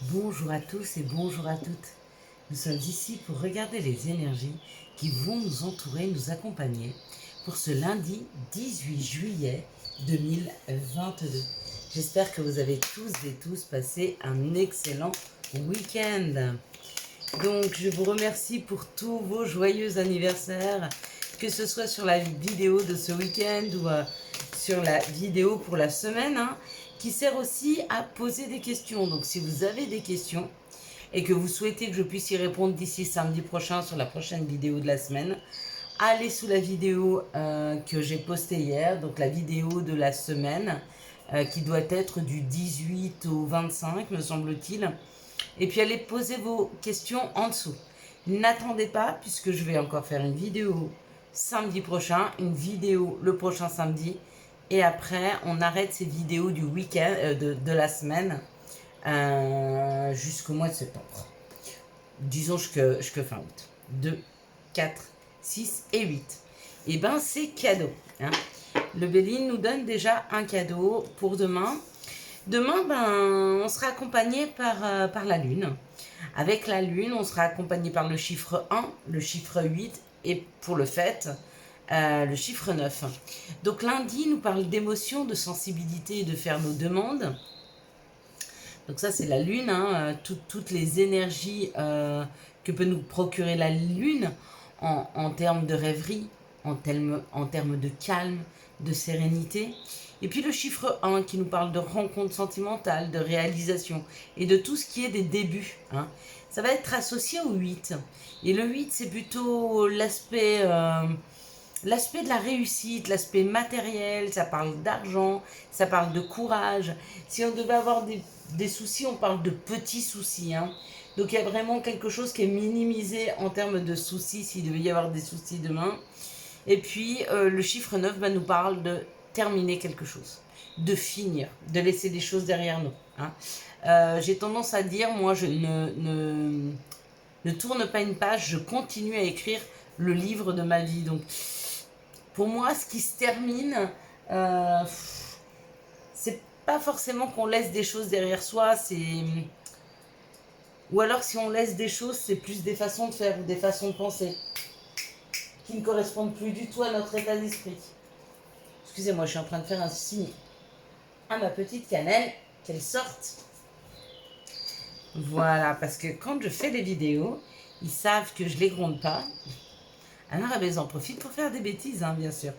Bonjour à tous et bonjour à toutes. Nous sommes ici pour regarder les énergies qui vont nous entourer, nous accompagner pour ce lundi 18 juillet 2022. J'espère que vous avez tous et tous passé un excellent week-end. Donc je vous remercie pour tous vos joyeux anniversaires, que ce soit sur la vidéo de ce week-end ou sur la vidéo pour la semaine, qui sert aussi à poser des questions. Donc si vous avez des questions et que vous souhaitez que je puisse y répondre d'ici samedi prochain sur la prochaine vidéo de la semaine, allez sous la vidéo que j'ai postée hier, donc la vidéo de la semaine, qui doit être du 18 au 25, me semble-t-il. Et puis allez poser vos questions en dessous. N'attendez pas, puisque je vais encore faire une vidéo samedi prochain, une vidéo le prochain samedi, et après on arrête ces vidéos du week-end, de la semaine, jusqu'au mois de septembre. Disons jusqu'à fin août. 2, 4, 6 et 8. Et ben c'est cadeau. Le Béline nous donne déjà un cadeau pour demain. Demain, on sera accompagné par la Lune. Avec la Lune, on sera accompagné par le chiffre 1, le chiffre 8 et pour le fait, le chiffre 9. Donc lundi nous parle d'émotion, de sensibilité et de faire nos demandes. Donc ça c'est la Lune, toutes les énergies que peut nous procurer la Lune en termes de rêverie, en termes de calme, de sérénité. Et puis le chiffre 1 qui nous parle de rencontre sentimentale, de réalisation et de tout ce qui est des débuts. Ça va être associé au 8. Et le 8, c'est plutôt l'aspect de la réussite, l'aspect matériel, ça parle d'argent, ça parle de courage. Si on devait avoir des soucis, on parle de petits soucis. Donc il y a vraiment quelque chose qui est minimisé en termes de soucis, s'il devait y avoir des soucis demain. Et puis le chiffre 9 nous parle de terminer quelque chose, de finir, de laisser des choses derrière nous. J'ai tendance à dire, moi, je ne tourne pas une page, je continue à écrire le livre de ma vie. Donc, pour moi, ce qui se termine, c'est pas forcément qu'on laisse des choses derrière soi, ou alors si on laisse des choses, c'est plus des façons de faire ou des façons de penser qui ne correspondent plus du tout à notre état d'esprit. Excusez-moi, je suis en train de faire un signe à ma petite cannelle, qu'elle sorte. Voilà, parce que quand je fais des vidéos, ils savent que je les gronde pas. Alors, ils en profitent pour faire des bêtises, bien sûr.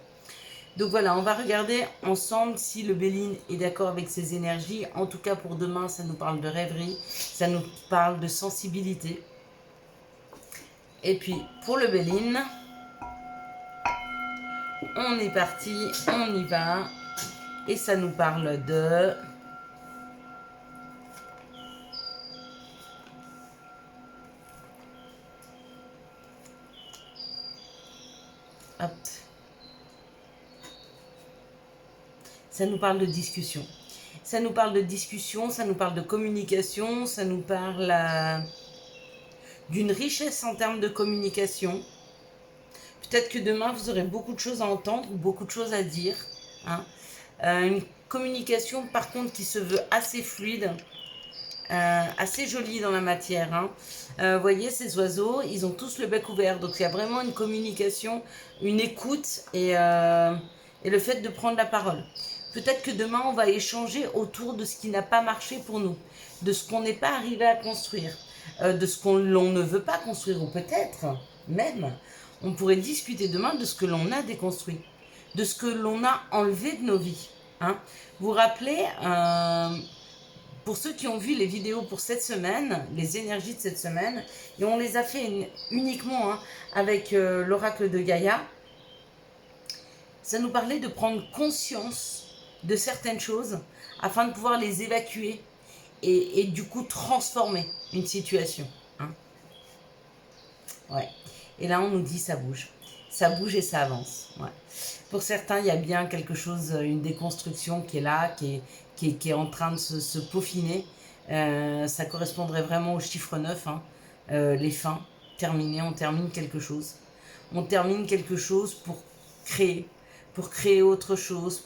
Donc voilà, on va regarder ensemble si le Béline est d'accord avec ses énergies. En tout cas, pour demain, ça nous parle de rêverie, ça nous parle de sensibilité. Et puis, pour le Béline, on est parti, on y va. Et ça nous parle de... Hop. Ça nous parle de discussion. Ça nous parle de discussion, ça nous parle de communication, ça nous parle d'une richesse en termes de communication. Peut-être que demain, vous aurez beaucoup de choses à entendre ou beaucoup de choses à dire. Une communication, par contre, qui se veut assez fluide, assez jolie dans la matière. Vous voyez, ces oiseaux, ils ont tous le bec ouvert. Donc, il y a vraiment une communication, une écoute et le fait de prendre la parole. Peut-être que demain, on va échanger autour de ce qui n'a pas marché pour nous, de ce qu'on n'est pas arrivé à construire, de ce qu'on ne veut pas construire, ou peut-être même, on pourrait discuter demain de ce que l'on a déconstruit, de ce que l'on a enlevé de nos vies. Vous vous rappelez, pour ceux qui ont vu les vidéos pour cette semaine, les énergies de cette semaine, et on les a fait uniquement avec l'oracle de Gaïa, ça nous parlait de prendre conscience de certaines choses afin de pouvoir les évacuer et du coup transformer une situation. Ouais. Et là on nous dit ça bouge et ça avance. Ouais. Pour certains il y a bien quelque chose, une déconstruction qui est là, qui est en train de se peaufiner. Ça correspondrait vraiment au chiffre 9, les fins, terminer, on termine quelque chose. On termine quelque chose pour créer autre chose,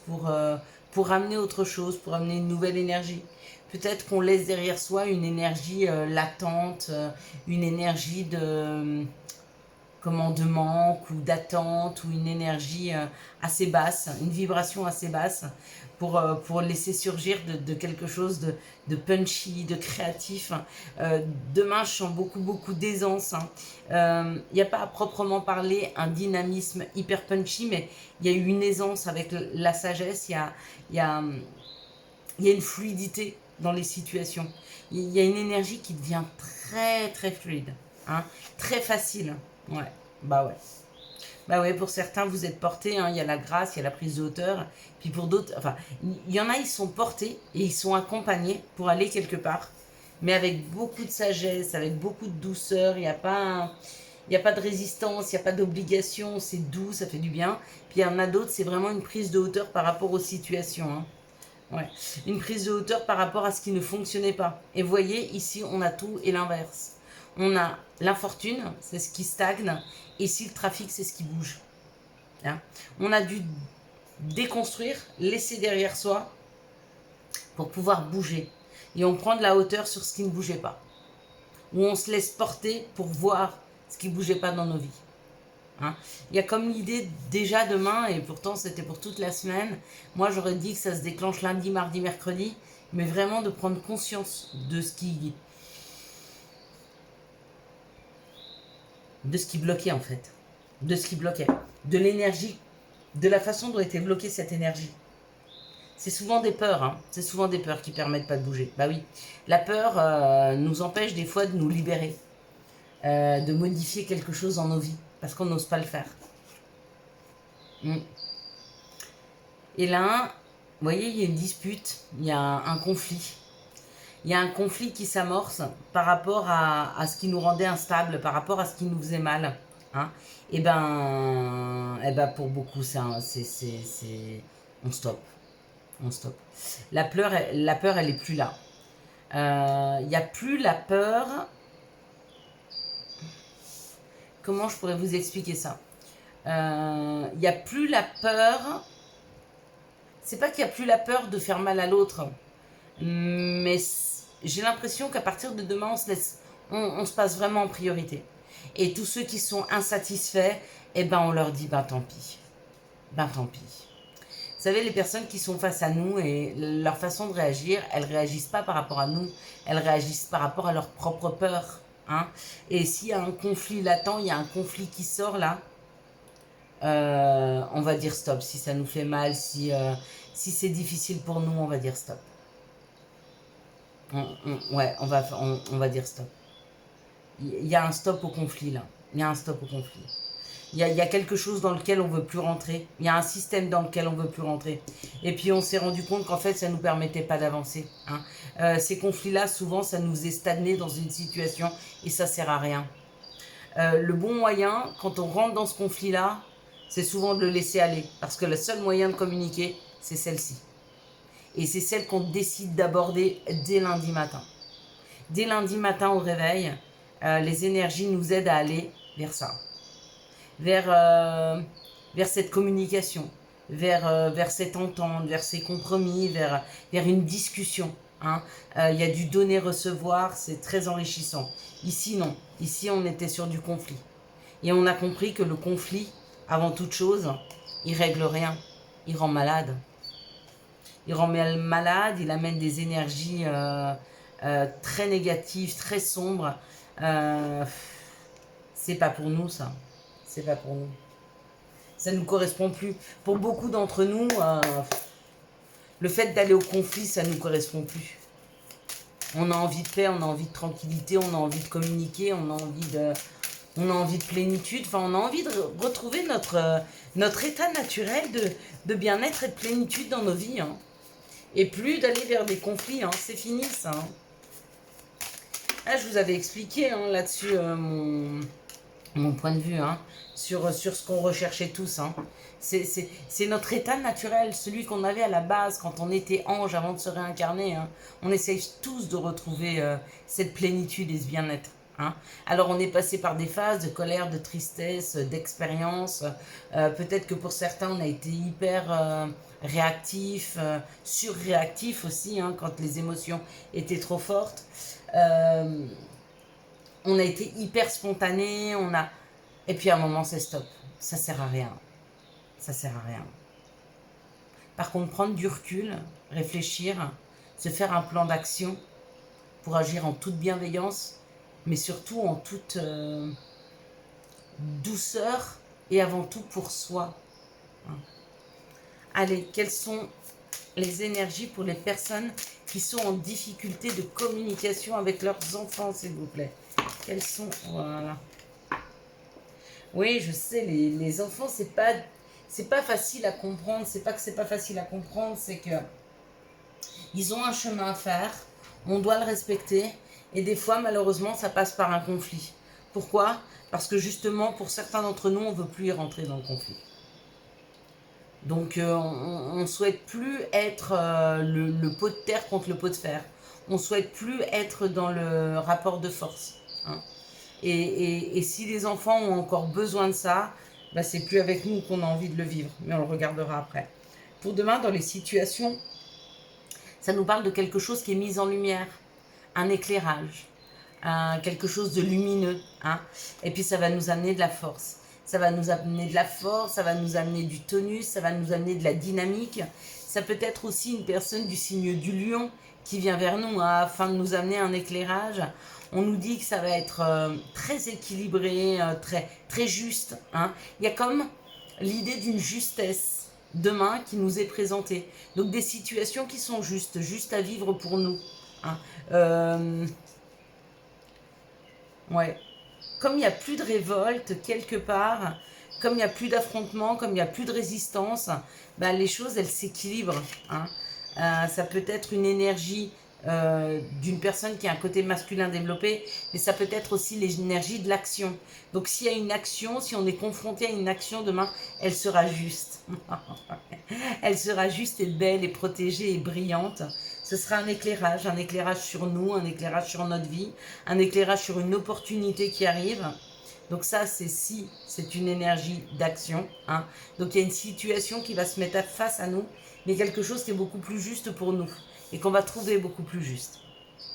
pour amener autre chose, pour amener une nouvelle énergie. peut-être qu'on laisse derrière soi une énergie latente, une énergie de de manque ou d'attente, ou une énergie assez basse, une vibration assez basse, pour laisser surgir de quelque chose de punchy, de créatif. Demain, je sens beaucoup d'aisance. Il n'y a pas à proprement parler un dynamisme hyper punchy, mais il y a une aisance avec la sagesse, il y a, il y a une fluidité dans les situations. Il y a une énergie qui devient très fluide, hein, très facile. Ouais, bah ouais. Bah ouais, pour certains, vous êtes portés, hein, il y a la grâce, il y a la prise de hauteur. Puis pour d'autres, enfin, il y en a, ils sont portés et ils sont accompagnés pour aller quelque part. Mais avec beaucoup de sagesse, avec beaucoup de douceur, il n'y a pas de résistance, il n'y a pas d'obligation, c'est doux, ça fait du bien. Puis il y en a d'autres, c'est vraiment une prise de hauteur par rapport aux situations, hein. Ouais. Une prise de hauteur par rapport à ce qui ne fonctionnait pas. Et vous voyez, ici, on a tout et l'inverse. On a l'infortune, c'est ce qui stagne, et ici, le trafic, c'est ce qui bouge. Hein. On a dû déconstruire, laisser derrière soi, pour pouvoir bouger. Et on prend de la hauteur sur ce qui ne bougeait pas. Ou on se laisse porter pour voir ce qui ne bougeait pas dans nos vies. Hein. Il y a comme l'idée déjà demain, et pourtant c'était pour toute la semaine, moi j'aurais dit que ça se déclenche lundi, mardi, mercredi, mais vraiment de prendre conscience de ce qui bloquait en fait, de ce qui bloquait, de l'énergie, de la façon dont était bloquée cette énergie. C'est souvent des peurs, hein. C'est souvent des peurs qui permettent pas de bouger. Bah oui, la peur nous empêche des fois de nous libérer, de modifier quelque chose dans nos vies, parce qu'on n'ose pas le faire. Et là, vous voyez, il y a une dispute, il y a un conflit. Il y a un conflit qui s'amorce par rapport à ce qui nous rendait instable, par rapport à ce qui nous faisait mal. Hein. Et ben, pour beaucoup, on stoppe. On stoppe. La peur, elle est plus là. Il n'y a plus la peur. Comment je pourrais vous expliquer ça? Il n'y a plus la peur. C'est pas qu'il n'y a plus la peur de faire mal à l'autre, mais j'ai l'impression qu'à partir de demain, on se passe vraiment en priorité. Et tous ceux qui sont insatisfaits, eh ben on leur dit, ben tant pis. Ben tant pis. Vous savez, les personnes qui sont face à nous et leur façon de réagir, elles réagissent pas par rapport à nous, elles réagissent par rapport à leur propre peur. Hein. Et s'il y a un conflit latent, il y a un conflit qui sort là, on va dire stop. Si ça nous fait mal, si c'est difficile pour nous, on va dire stop. Ouais, on va dire stop. Il y a un stop au conflit là. Il y a un stop au conflit. Il y a quelque chose dans lequel on ne veut plus rentrer. Il y a un système dans lequel on ne veut plus rentrer. Et puis on s'est rendu compte qu'en fait, ça ne nous permettait pas d'avancer. Hein. Ces conflits-là, souvent, ça nous faisait stagner dans une situation et ça ne sert à rien. Le bon moyen, quand on rentre dans ce conflit-là, c'est souvent de le laisser aller. Parce que le seul moyen de communiquer, c'est celle-ci. Et c'est celle qu'on décide d'aborder dès lundi matin. Dès lundi matin au réveil, les énergies nous aident à aller vers ça. Vers cette communication, vers cette entente, vers ces compromis, vers une discussion. Hein. Y a du donner-recevoir, c'est très enrichissant. Ici, non. Ici, on était sur du conflit. Et on a compris que le conflit, avant toute chose, il règle rien. Il rend malade. Il rend malade, il amène des énergies très négatives, très sombres. C'est pas pour nous, ça. C'est pas pour nous. Ça ne nous correspond plus. Pour beaucoup d'entre nous, le fait d'aller au conflit, ça ne nous correspond plus. On a envie de paix, on a envie de tranquillité, on a envie de communiquer, on a envie de plénitude. Enfin, on a envie de retrouver notre état naturel de bien-être et de plénitude dans nos vies. Hein. Et plus d'aller vers des conflits. Hein. C'est fini, ça. Hein. Là, je vous avais expliqué hein, là-dessus mon point de vue, hein, sur ce qu'on recherchait tous. Hein. C'est notre état naturel, celui qu'on avait à la base quand on était ange avant de se réincarner. Hein. On essaye tous de retrouver cette plénitude et ce bien-être. Hein. Alors on est passé par des phases de colère, de tristesse, d'expérience. Peut-être que pour certains on a été hyper réactif, surréactif aussi, hein, quand les émotions étaient trop fortes. On a été hyper spontané, et puis à un moment c'est stop. Ça sert à rien. Ça sert à rien. Par contre, prendre du recul, réfléchir, se faire un plan d'action pour agir en toute bienveillance, mais surtout en toute douceur et avant tout pour soi. Allez, quelles sont les énergies pour les personnes qui sont en difficulté de communication avec leurs enfants, s'il vous plaît? Quelles sont... Voilà. Oui, je sais, les enfants, c'est pas facile à comprendre. C'est pas que c'est pas facile à comprendre, c'est que ils ont un chemin à faire, on doit le respecter, et des fois, malheureusement, ça passe par un conflit. Pourquoi? Parce que justement, pour certains d'entre nous, on ne veut plus y rentrer dans le conflit. Donc, on ne souhaite plus être le pot de terre contre le pot de fer. On ne souhaite plus être dans le rapport de force. Hein. Et si les enfants ont encore besoin de ça, bah, c'est plus avec nous qu'on a envie de le vivre. Mais on le regardera après. Pour demain, dans les situations, ça nous parle de quelque chose qui est mis en lumière, un éclairage, quelque chose de lumineux. Hein. Et puis ça va nous amener de la force. Ça va nous amener de la force, ça va nous amener du tonus, ça va nous amener de la dynamique. Ça peut être aussi une personne du signe du lion qui vient vers nous afin de nous amener un éclairage. On nous dit que ça va être très équilibré, très, très juste. Hein. Il y a comme l'idée d'une justesse demain qui nous est présentée. Donc des situations qui sont justes à vivre pour nous. Hein. Ouais. Comme il n'y a plus de révolte quelque part, comme il n'y a plus d'affrontement, comme il n'y a plus de résistance, bah, les choses, elles s'équilibrent. Hein. Ça peut être une énergie d'une personne qui a un côté masculin développé, mais ça peut être aussi l'énergie de l'action. Donc s'il y a une action, si on est confronté à une action demain, elle sera juste. Elle sera juste et belle et protégée et brillante. Ce sera un éclairage sur nous, un éclairage sur notre vie, un éclairage sur une opportunité qui arrive. Donc ça, c'est une énergie d'action. Hein. Donc il y a une situation qui va se mettre face à nous, mais quelque chose qui est beaucoup plus juste pour nous et qu'on va trouver beaucoup plus juste.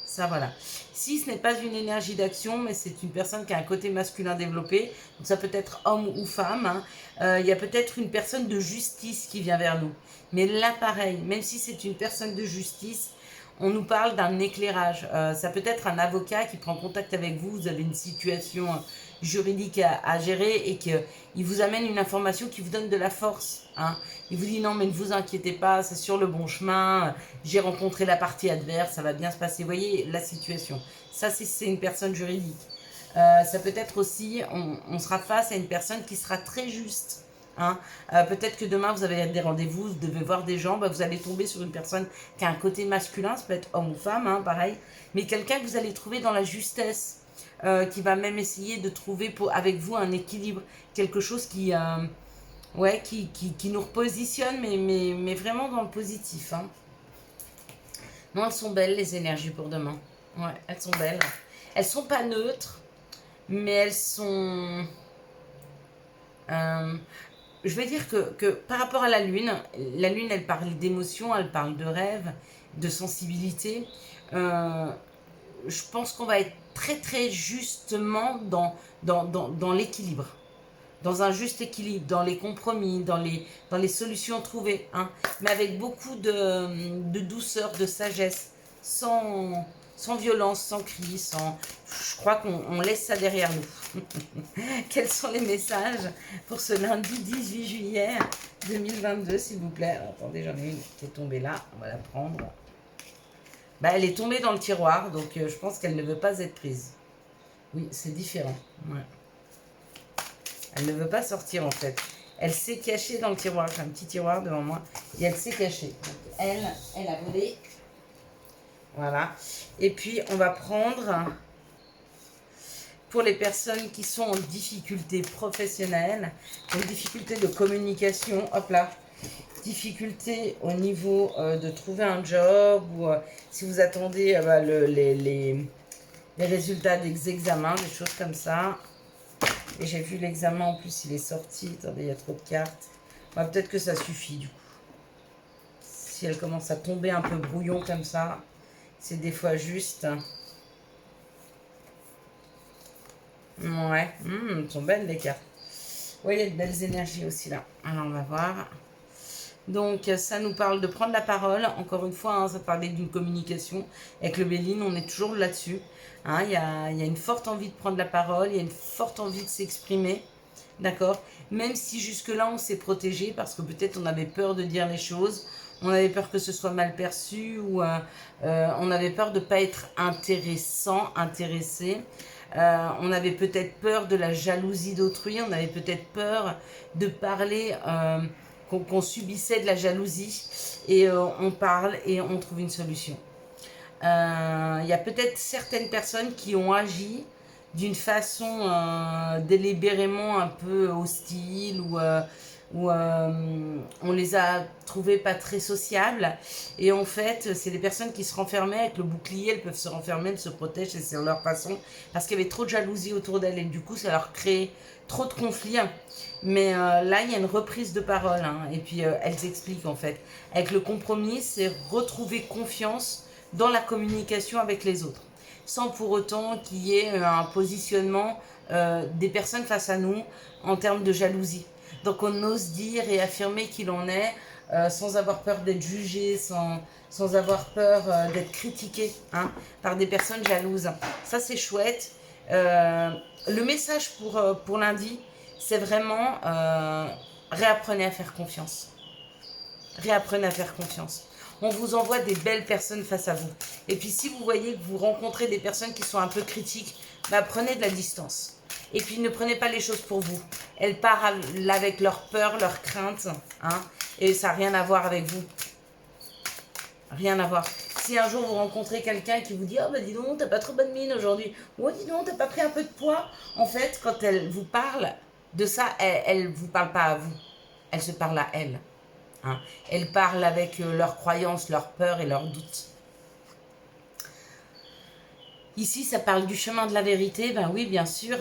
Ça, voilà. Si ce n'est pas une énergie d'action, mais c'est une personne qui a un côté masculin développé, donc ça peut être homme ou femme, hein, y a peut-être une personne de justice qui vient vers nous. Mais là, pareil, même si c'est une personne de justice, on nous parle d'un éclairage. Ça peut être un avocat qui prend contact avec vous, vous avez une situation juridique à gérer et qu'il vous amène une information qui vous donne de la force. Hein. Il vous dit non mais ne vous inquiétez pas, c'est sur le bon chemin, j'ai rencontré la partie adverse, ça va bien se passer. Vous voyez la situation. Ça c'est une personne juridique. Ça peut être aussi, on sera face à une personne qui sera très juste. Hein. Peut-être que demain vous avez des rendez-vous, vous devez voir des gens, bah, vous allez tomber sur une personne qui a un côté masculin, ça peut être homme ou femme, hein, pareil, mais quelqu'un que vous allez trouver dans la justesse, qui va même essayer de trouver avec vous un équilibre, quelque chose qui nous repositionne, mais vraiment dans le positif. Hein. Non, elles sont belles les énergies pour demain. Ouais, elles sont belles. Elles sont pas neutres, mais elles sont... je vais dire que par rapport à la lune, elle parle d'émotion, elle parle de rêve, de sensibilité. Je pense qu'on va être très très justement dans l'équilibre. Dans un juste équilibre, dans les compromis, dans les solutions trouvées. Hein, mais avec beaucoup de douceur, de sagesse, sans violence, sans cri, je crois qu'on laisse ça derrière nous. Quels sont les messages pour ce lundi 18 juillet 2022, s'il vous plaît? Alors, attendez, j'en ai une qui est tombée là, on va la prendre. Bah, elle est tombée dans le tiroir, donc je pense qu'elle ne veut pas être prise. Oui, c'est différent. Ouais. Elle ne veut pas sortir en fait. Elle s'est cachée dans le tiroir. J'ai un petit tiroir devant moi. Et elle s'est cachée. Donc, elle a volé. Voilà. Et puis, on va prendre... Pour les personnes qui sont en difficulté professionnelle, en difficulté de communication, hop là, difficulté au niveau de trouver un job, ou si vous attendez les résultats des examens, des choses comme ça. Et j'ai vu l'examen, en plus, il est sorti. Attendez, il y a trop de cartes. Bah, peut-être que ça suffit, du coup. Si elle commence à tomber un peu brouillon comme ça, c'est des fois juste. Ouais, elles sont belles, les cartes. Oui, il y a de belles énergies aussi, là. Alors, on va voir. Donc, ça nous parle de prendre la parole. Encore une fois, hein, ça parlait d'une communication. Avec le Béline, on est toujours là-dessus. Hein, il y a une forte envie de prendre la parole, il y a une forte envie de s'exprimer. D'accord. Même si jusque-là, on s'est protégé parce que peut-être on avait peur de dire les choses, on avait peur que ce soit mal perçu ou on avait peur de ne pas être intéressé. On avait peut-être peur de la jalousie d'autrui, on avait peut-être peur de parler, qu'on subissait de la jalousie et on parle et on trouve une solution. Il y a peut-être certaines personnes qui ont agi d'une façon délibérément un peu hostile ou on les a trouvées pas très sociables. Et en fait, c'est des personnes qui se renfermaient avec le bouclier, elles peuvent se renfermer, elles se protègent, et c'est leur façon, parce qu'il y avait trop de jalousie autour d'elles et du coup, ça leur crée trop de conflits. Mais là, il y a une reprise de parole et puis elles expliquent en fait. Avec le compromis, c'est retrouver confiance dans la communication avec les autres, sans pour autant qu'il y ait un positionnement des personnes face à nous en termes de jalousie. Donc on ose dire et affirmer qui l'on est sans avoir peur d'être jugé, sans avoir peur d'être critiqué par des personnes jalouses. Ça c'est chouette. Le message pour lundi, c'est vraiment réapprenez à faire confiance. Réapprenez à faire confiance. On vous envoie des belles personnes face à vous. Et puis si vous voyez que vous rencontrez des personnes qui sont un peu critiques, bah, prenez de la distance. Et puis ne prenez pas les choses pour vous. Elles parlent avec leur peur, leur crainte. Et ça n'a rien à voir avec vous. Rien à voir. Si un jour vous rencontrez quelqu'un qui vous dit « Oh bah dis donc, t'as pas trop bonne mine aujourd'hui » ou « Oh dis donc, t'as pas pris un peu de poids ?» En fait, quand elle vous parle de ça, elle ne vous parle pas à vous. Elle se parle à elle. Elles parlent avec leurs croyances, leurs peurs et leurs doutes. Ici, ça parle du chemin de la vérité. Ben oui, bien sûr.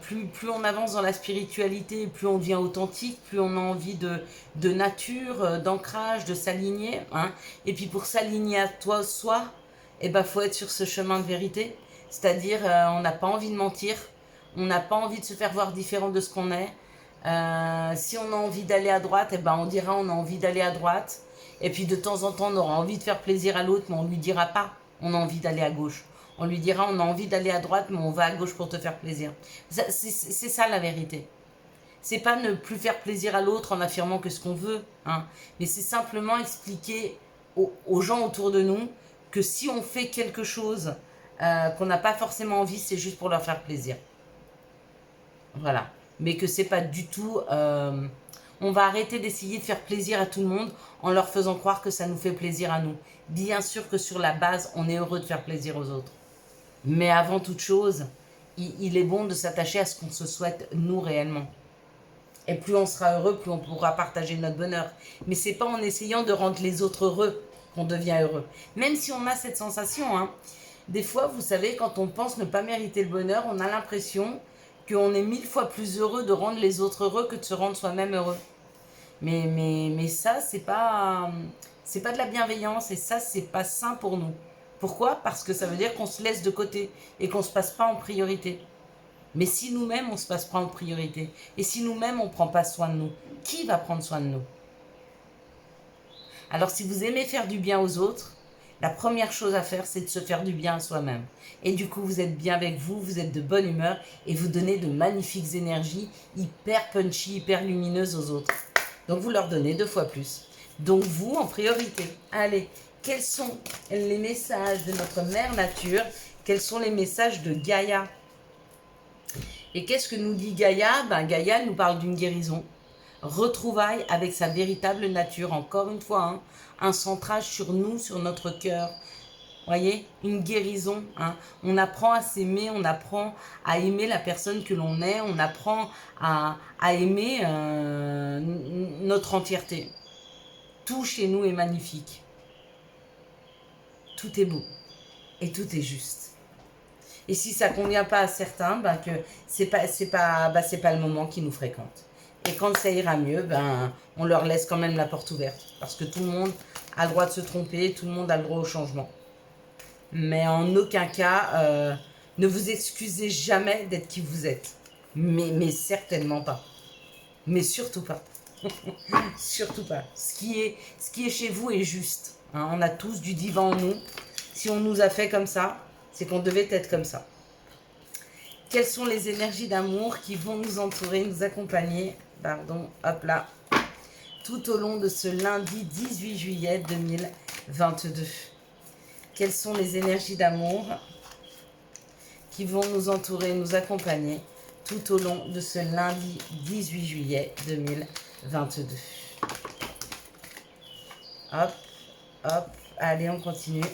Plus on avance dans la spiritualité, plus on devient authentique, plus on a envie de nature, d'ancrage, de s'aligner. Et puis pour s'aligner à soi, faut être sur ce chemin de vérité. C'est-à-dire, on n'a pas envie de mentir. On n'a pas envie de se faire voir différent de ce qu'on est. Si on a envie d'aller à droite, on dira on a envie d'aller à droite. Et puis de temps en temps, on aura envie de faire plaisir à l'autre, mais on ne lui dira pas on a envie d'aller à gauche. On lui dira on a envie d'aller à droite, mais on va à gauche pour te faire plaisir. C'est ça la vérité. C'est pas ne plus faire plaisir à l'autre en affirmant que ce qu'on veut, mais c'est simplement expliquer aux gens autour de nous que si on fait quelque chose qu'on n'a pas forcément envie, c'est juste pour leur faire plaisir. Voilà. Mais que c'est pas du tout... on va arrêter d'essayer de faire plaisir à tout le monde en leur faisant croire que ça nous fait plaisir à nous. Bien sûr que sur la base, on est heureux de faire plaisir aux autres. Mais avant toute chose, il est bon de s'attacher à ce qu'on se souhaite nous réellement. Et plus on sera heureux, plus on pourra partager notre bonheur. Mais c'est pas en essayant de rendre les autres heureux qu'on devient heureux. Même si on a cette sensation, des fois, vous savez, quand on pense ne pas mériter le bonheur, on a l'impression qu'on est 1000 fois plus heureux de rendre les autres heureux que de se rendre soi-même heureux. Mais ça, c'est pas de la bienveillance et ça, c'est pas sain pour nous. Pourquoi ? Parce que ça veut dire qu'on se laisse de côté et qu'on ne se passe pas en priorité. Mais si nous-mêmes, on ne se passe pas en priorité, et si nous-mêmes, on ne prend pas soin de nous, qui va prendre soin de nous ? Alors, si vous aimez faire du bien aux autres, la première chose à faire, c'est de se faire du bien à soi-même. Et du coup, vous êtes bien avec vous, vous êtes de bonne humeur, et vous donnez de magnifiques énergies, hyper punchy, hyper lumineuses aux autres. Donc, vous leur donnez 2 fois plus. Donc, vous, en priorité. Allez, quels sont les messages de notre mère nature ? Quels sont les messages de Gaïa ? Et qu'est-ce que nous dit Gaïa ? Gaïa nous parle d'une guérison. Retrouvaille avec sa véritable nature. Encore une fois, un centrage sur nous, sur notre cœur. Voyez, une guérison. On apprend à s'aimer, on apprend à aimer la personne que l'on est, on apprend à aimer notre entièreté. Tout chez nous est magnifique. Tout est beau et tout est juste. Et si ça convient pas à certains, ben que c'est pas le moment qui nous fréquente. Et quand ça ira mieux, ben on leur laisse quand même la porte ouverte. Parce que tout le monde a le droit de se tromper, tout le monde a le droit au changement. Mais en aucun cas, ne vous excusez jamais d'être qui vous êtes. Mais certainement pas. Mais surtout pas. Surtout pas. Ce qui est chez vous est juste. Hein, on a tous du divin en nous. Si on nous a fait comme ça, c'est qu'on devait être comme ça. Quelles sont les énergies d'amour qui vont nous entourer, nous accompagner, pardon, hop là, tout au long de ce lundi 18 juillet 2022. Quelles sont les énergies d'amour qui vont nous entourer, nous accompagner tout au long de ce lundi 18 juillet 2022. Hop, hop, allez, on continue.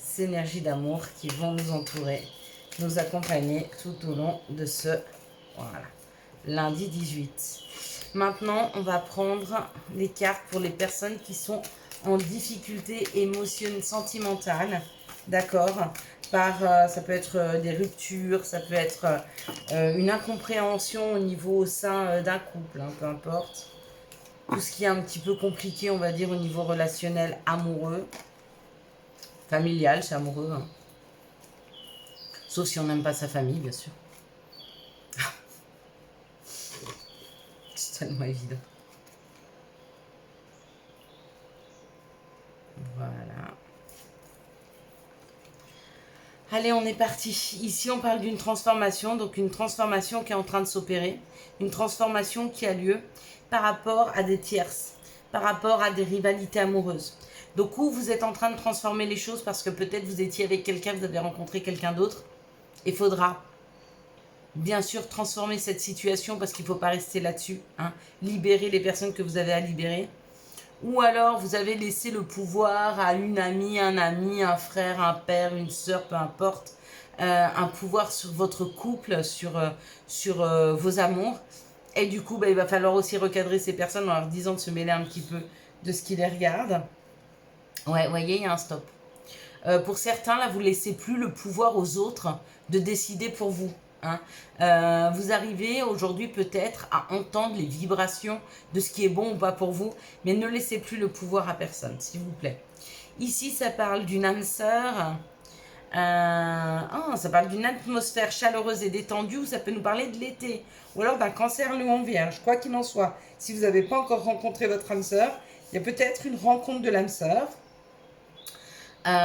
Ces énergies d'amour qui vont nous entourer, nous accompagner tout au long de ce lundi 18. Maintenant, on va prendre les cartes pour les personnes qui sont en difficulté émotionnelle, sentimentale, d'accord, ça peut être des ruptures, ça peut être une incompréhension au niveau au sein d'un couple, hein, peu importe. Tout ce qui est un petit peu compliqué, on va dire, au niveau relationnel, amoureux, familial, c'est amoureux, hein. Sauf si on n'aime pas sa famille, bien sûr. C'est tellement évident. Voilà. Allez, on est parti. Ici, on parle d'une transformation, donc une transformation qui est en train de s'opérer, une transformation qui a lieu par rapport à des tierces, par rapport à des rivalités amoureuses. Donc, où vous êtes en train de transformer les choses parce que peut-être vous étiez avec quelqu'un, vous avez rencontré quelqu'un d'autre, il faudra bien sûr transformer cette situation parce qu'il ne faut pas rester là-dessus, hein. Libérer les personnes que vous avez à libérer. Ou alors, vous avez laissé le pouvoir à une amie, un frère, un père, une sœur, peu importe, un pouvoir sur votre couple, sur vos amours. Et du coup, il va falloir aussi recadrer ces personnes en leur disant de se mêler un petit peu de ce qui les regarde. Ouais, vous voyez, il y a un stop. Pour certains, là, vous ne laissez plus le pouvoir aux autres de décider pour vous. Hein. Vous arrivez aujourd'hui peut-être à entendre les vibrations de ce qui est bon ou pas pour vous, mais ne laissez plus le pouvoir à personne, s'il vous plaît. Ici, ça parle d'une âme sœur, ça parle d'une atmosphère chaleureuse et détendue, ou ça peut nous parler de l'été, ou alors d'un cancer lion vierge, quoi qu'il en soit. Si vous n'avez pas encore rencontré votre âme sœur, il y a peut-être une rencontre de l'âme sœur.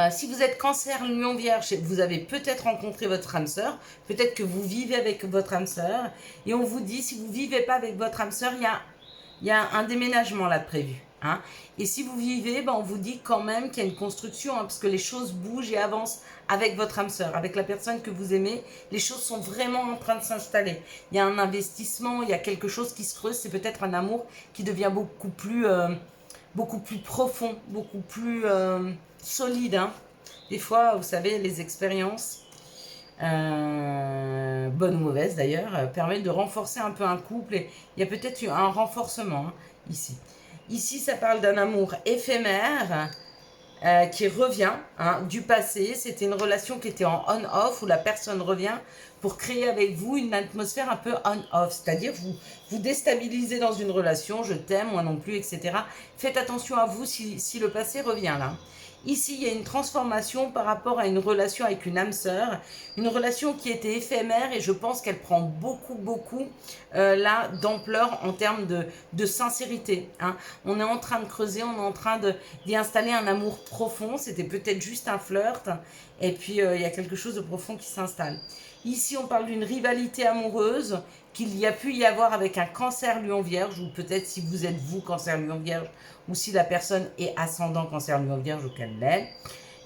Si vous êtes cancer, lion, vierge, vous avez peut-être rencontré votre âme sœur, peut-être que vous vivez avec votre âme sœur, et on vous dit, si vous ne vivez pas avec votre âme sœur, il y a un déménagement là de prévu. Hein. Et si vous vivez, on vous dit quand même qu'il y a une construction, hein, parce que les choses bougent et avancent avec votre âme sœur, avec la personne que vous aimez, les choses sont vraiment en train de s'installer. Il y a un investissement, il y a quelque chose qui se creuse, c'est peut-être un amour qui devient beaucoup plus profond, beaucoup plus solide. Hein. Des fois, vous savez, les expériences, bonnes ou mauvaises d'ailleurs, permettent de renforcer un peu un couple. Et il y a peut-être un renforcement, hein, ici. Ici, ça parle d'un amour éphémère qui revient, hein, du passé. C'était une relation qui était en on-off, où la personne revient pour créer avec vous une atmosphère un peu on-off. C'est-à-dire, vous déstabilisez dans une relation, je t'aime, moi non plus, etc. Faites attention à vous si le passé revient là. Ici, il y a une transformation par rapport à une relation avec une âme sœur, une relation qui était éphémère et je pense qu'elle prend beaucoup là d'ampleur en termes de sincérité. Hein. On est en train de creuser, on est en train d'y installer un amour profond. C'était peut-être juste un flirt et puis il y a quelque chose de profond qui s'installe. Ici, on parle d'une rivalité amoureuse qu'il y a pu y avoir avec un cancer lion vierge, ou peut-être si vous êtes vous cancer lion vierge, ou si la personne est ascendant cancer lion vierge ou qu'elle l'est.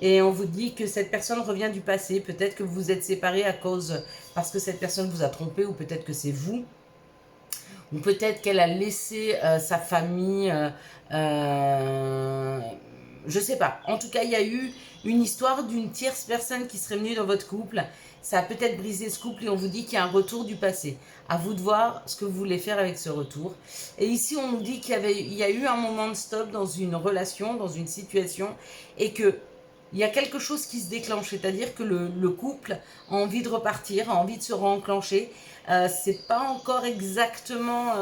Et on vous dit que cette personne revient du passé, peut-être que vous vous êtes séparés parce que cette personne vous a trompé, ou peut-être que c'est vous, ou peut-être qu'elle a laissé sa famille, je sais pas. En tout cas, il y a eu une histoire d'une tierce personne qui serait venue dans votre couple. Ça a peut-être brisé ce couple et on vous dit qu'il y a un retour du passé. À vous de voir ce que vous voulez faire avec ce retour. Et ici, on nous dit qu'il y a eu un moment de stop dans une relation, dans une situation, et que il y a quelque chose qui se déclenche, c'est-à-dire que le couple a envie de repartir, a envie de se renclencher. C'est pas encore exactement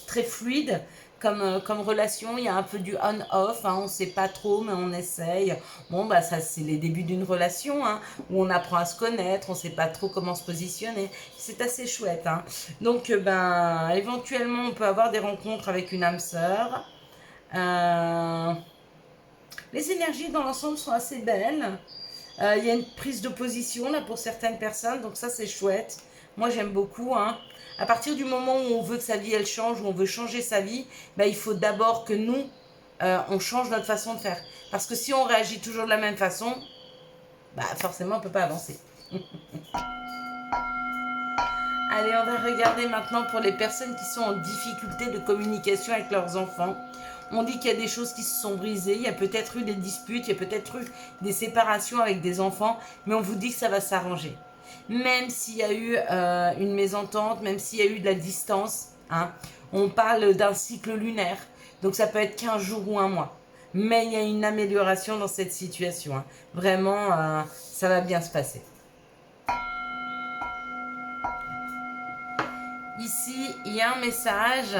très fluide comme relation. Il y a un peu du on-off, hein, on sait pas trop, mais on essaye. Bon, bah ça c'est les débuts d'une relation, hein, où on apprend à se connaître, on sait pas trop comment se positionner. C'est assez chouette, hein. Donc, ben, éventuellement, on peut avoir des rencontres avec une âme sœur. Les énergies dans l'ensemble sont assez belles. Il y a une prise de position là pour certaines personnes, donc ça c'est chouette. Moi j'aime beaucoup, hein. À partir du moment où on veut que sa vie elle change, où on veut changer sa vie, ben, il faut d'abord que nous, on change notre façon de faire. Parce que si on réagit toujours de la même façon, bah forcément on ne peut pas avancer. Allez, on va regarder maintenant pour les personnes qui sont en difficulté de communication avec leurs enfants. On dit qu'il y a des choses qui se sont brisées, il y a peut-être eu des disputes, il y a peut-être eu des séparations avec des enfants, mais on vous dit que ça va s'arranger. Même s'il y a eu une mésentente, même s'il y a eu de la distance, hein, on parle d'un cycle lunaire, donc ça peut être 15 jours ou un mois. Mais il y a une amélioration dans cette situation, hein. Vraiment, ça va bien se passer. Ici, il y a un message.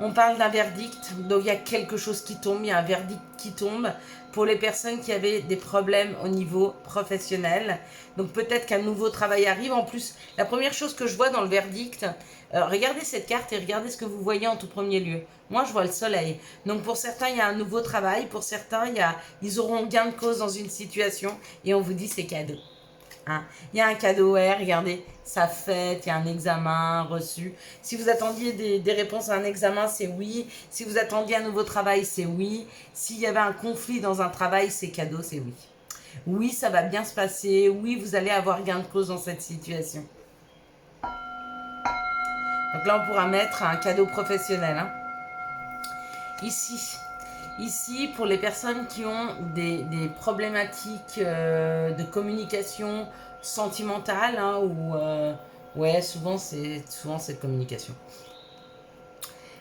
On parle d'un verdict. Donc, il y a quelque chose qui tombe. Il y a un verdict qui tombe pour les personnes qui avaient des problèmes au niveau professionnel. Donc, peut-être qu'un nouveau travail arrive. En plus, la première chose que je vois dans le verdict, regardez cette carte et regardez ce que vous voyez en tout premier lieu. Moi, je vois le soleil. Donc, pour certains, il y a un nouveau travail. Pour certains, ils auront gain de cause dans une situation. Et on vous dit c'est cadeau. Hein. Il y a un cadeau, ouais, regardez, ça fête, il y a un examen reçu. Si vous attendiez des réponses à un examen, c'est oui. Si vous attendiez un nouveau travail, c'est oui. S'il y avait un conflit dans un travail, c'est cadeau, c'est oui. Oui, ça va bien se passer. Oui, vous allez avoir gain de cause dans cette situation. Donc là, on pourra mettre un cadeau professionnel. Hein. Ici, pour les personnes qui ont des problématiques de communication sentimentale, hein, ouais, souvent c'est cette communication.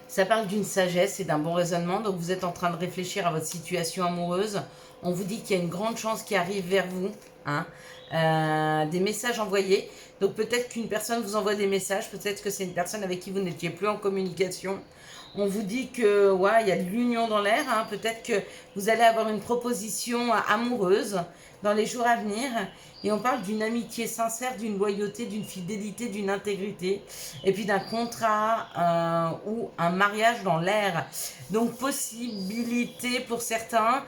Ça parle d'une sagesse et d'un bon raisonnement, donc vous êtes en train de réfléchir à votre situation amoureuse. On vous dit qu'il y a une grande chance qui arrive vers vous, hein, des messages envoyés. Donc peut-être qu'une personne vous envoie des messages, peut-être que c'est une personne avec qui vous n'étiez plus en communication. On vous dit que ouais, il y a de l'union dans l'air, hein. Peut-être que vous allez avoir une proposition amoureuse dans les jours à venir. Et on parle d'une amitié sincère, d'une loyauté, d'une fidélité, d'une intégrité. Et puis d'un contrat ou un mariage dans l'air. Donc possibilité pour certains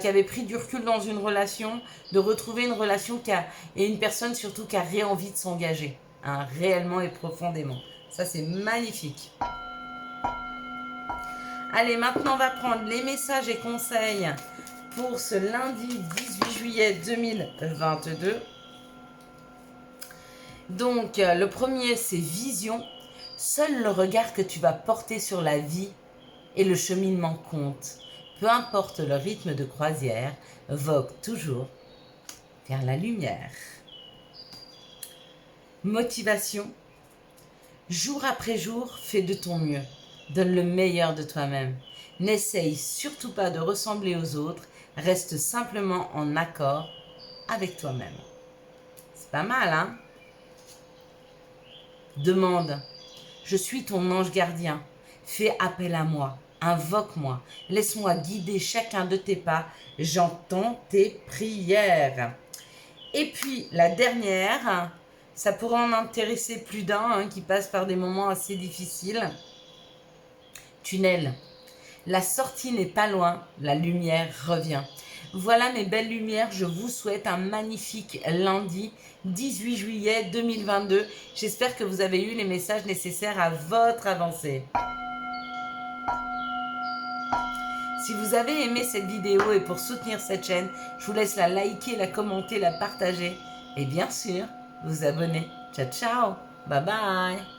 qui avaient pris du recul dans une relation, de retrouver une relation et une personne surtout qui a envie de s'engager, hein, réellement et profondément. Ça c'est magnifique. Allez, maintenant on va prendre les messages et conseils pour ce lundi 18 juillet 2022. Donc, le premier, c'est vision. Seul le regard que tu vas porter sur la vie et le cheminement compte. Peu importe le rythme de croisière, vogue toujours vers la lumière. Motivation. Jour après jour, fais de ton mieux. Donne le meilleur de toi-même. N'essaye surtout pas de ressembler aux autres. Reste simplement en accord avec toi-même. C'est pas mal, hein? Demande. Je suis ton ange gardien. Fais appel à moi. Invoque-moi. Laisse-moi guider chacun de tes pas. J'entends tes prières. Et puis, la dernière, ça pourrait en intéresser plus d'un hein, qui passe par des moments assez difficiles. Tunnel. La sortie n'est pas loin, la lumière revient. Voilà mes belles lumières, je vous souhaite un magnifique lundi 18 juillet 2022. J'espère que vous avez eu les messages nécessaires à votre avancée. Si vous avez aimé cette vidéo et pour soutenir cette chaîne, je vous laisse la liker, la commenter, la partager et bien sûr, vous abonner. Ciao, ciao, bye bye.